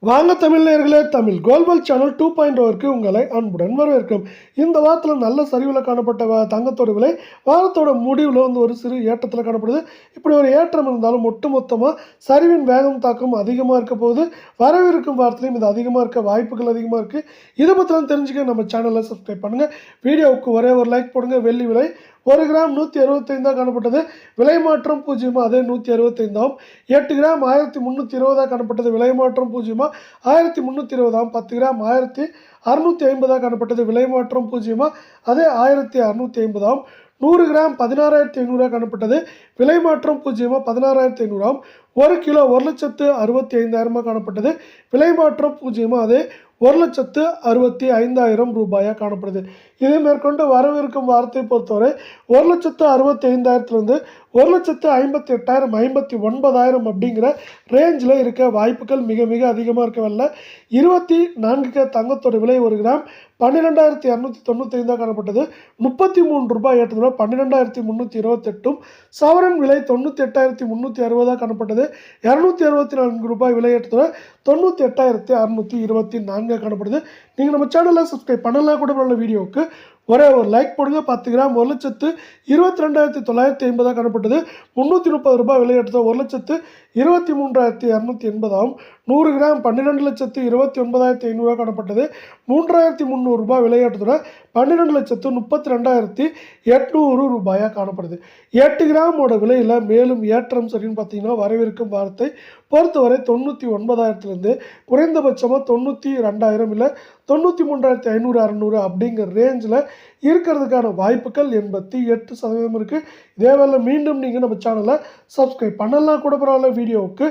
வாங்க தமிழ் நேயர்களே, தமிழ் கோல்வல் சேனல் 2.0க்கு உங்களை அன்புடன் வரவேற்கும். இந்த வாரத்தில் நல்ல சரிவில் காணப்பட்ட தங்கத்தோட விலை வாரத்தோட முடிவில் ஒரு சிறு ஏற்றத்தில் காணப்படுது. இப்படி ஒரு ஏற்றம் இருந்தாலும் ஒட்டுமொத்தமாக சரிவின் வேகம் தாக்கம் அதிகமாக இருக்க போது வரவிருக்கும் வாரத்திலையும் இது அதிகமாக இருக்க வாய்ப்புகள் அதிகமாக இருக்குது. இதை பற்றிலாம் தெரிஞ்சுக்க நம்ம சேனலை சப்ஸ்கிரைப் பண்ணுங்கள். வீடியோவுக்கு ஒரே ஒரு லைக் போடுங்க. வெள்ளி விலை 1 கிராம் 165 காணப்பட்டது. விலை மாற்றம் 0 அதே 165. 8 கிராம் 1320 காணப்பட்டது. விலை மாற்றம் 0 1320. 10 கிராம் 1650 காணப்பட்டது. விலை மாற்றம் 0 அதே 1650. 100 கிராம் 16500 காணப்பட்டது. விலை மாற்றம் 0 16500. 1 கிலோ 1,65,000 காணப்பட்டது. விலை மாற்றம் 0 அதே 1,65,000 ரூபாயாக காணப்படுது. இதை மேற்கொண்டு வரவிருக்கும் வாரத்தை பொறுத்தவரை 1,65,000 1,58,000 59,000 அப்படிங்கிற ரேஞ்சில் இருக்க வாய்ப்புகள் மிக மிக அதிகமாக இருக்கவில்ல. 24K தங்கத்தோட விலை 1 கிராம் 12,295 காணப்பட்டது. 33 ரூபாய் ஏற்றதோட 12,328. சவரன் விலை 98,360 காணப்பட்டது. 264 ரூபாய் விலை ஏற்றதோட 98,624 காணப்படுது. நீங்கள் நம்ம சேனலை சப்ஸ்கிரைப் பண்ணலாம் கூட உள்ள வீடியோவுக்கு ஒரே ஒரு லைக் போடுங்க. 10 கிராம் 1,22,950 காணப்பட்டது. 330 ரூபாய் விலையேற்றதோ 1,23,280. 100 கிராம் 12,29,500 காணப்பட்டது. 3,300 ரூபாய் விலையேற்றதோட 12,32,800 ரூபாயாக காணப்படுது. 8 கிராமோட விலையில் மேலும் ஏற்றம் சரின்னு பார்த்தீங்கன்னா வரவிருக்கும் வாரத்தை பொறுத்தவரை 99,000 குறைந்தபட்சமாக 92,000 இல்லை 93,500 600 அப்படிங்கிற ரேஞ்சில் இருக்கிறதுக்கான வாய்ப்புகள் 88% இருக்குது. இதேவேளை மீண்டும் நீங்கள் நம்ம சேனலை சப்ஸ்கிரைப் பண்ணலாம் கூட பரவாயில்ல. வீடியோவுக்கு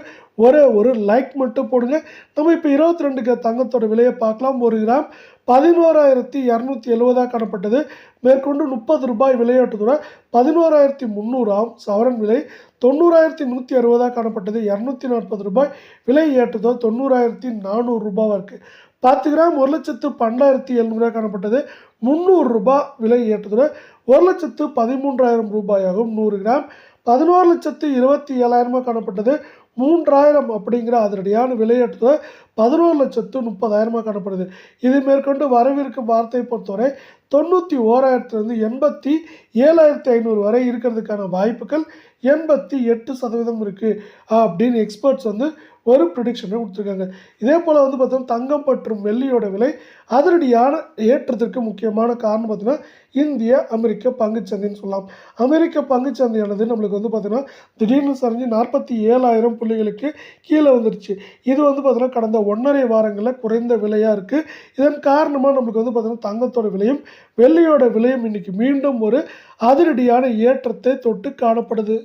ஒரே ஒரு லைக் மட்டும் போடுங்க. நம்ம இப்போ 22K தங்கத்தோட விலையை பார்க்கலாம். 1 கிராம் 11,270 காணப்பட்டது. மேற்கொண்டு 30 ரூபாய் விலையேற்றதோட 11,300. சவரன் விலை 90,160 காணப்பட்டது. 240 ரூபாய் விலை ஏற்றதோ 90,400 ரூபாவாக இருக்குது. 10 கிராம் 1,12,700 காணப்பட்டது. 300 ரூபாய் விலை ஏற்றதோட 1,13,000 ரூபாயாகும். 100 கிராம் 11,27,000 காணப்பட்டது. 3,000 அப்படிங்கிற அதிரடியான விலையேற்றதோட 11,30,000 காணப்படுது. இது மேற்கொண்டு வரவிருக்கும் வாரத்தை பொறுத்தவரை 91,000 87,500 வரை இருக்கிறதுக்கான வாய்ப்புகள் 88% இருக்குது அப்படின்னு எக்ஸ்பர்ட்ஸ் ஒரு ப்ரிடிக்ஷனை கொடுத்துருக்காங்க. இதே போல் பார்த்தோம்னா தங்கம் மற்றும் வெள்ளியோட விலை அதிரடியான ஏற்றத்திற்கு முக்கியமான காரணம் பார்த்தீங்கன்னா இந்திய அமெரிக்க பங்குச்சந்தைன்னு சொல்லலாம். அமெரிக்க பங்குச்சந்தையானது நம்மளுக்கு பார்த்தீங்கன்னா திடீர்னு சரிஞ்சு 47,000 புள்ளிகளுக்கு கீழே வந்துருச்சு. இது பார்த்தீங்கன்னா கடந்த 1.5 வாரங்களில் குறைந்த விலையாக இருக்குது. இதன் காரணமாக நம்மளுக்கு பார்த்தீங்கன்னா தங்கத்தோட விலையும் வெள்ளியோட விலையும் இன்றைக்கி மீண்டும் ஒரு அதிரடியான ஏற்றத்தை தொட்டு காணப்படுது.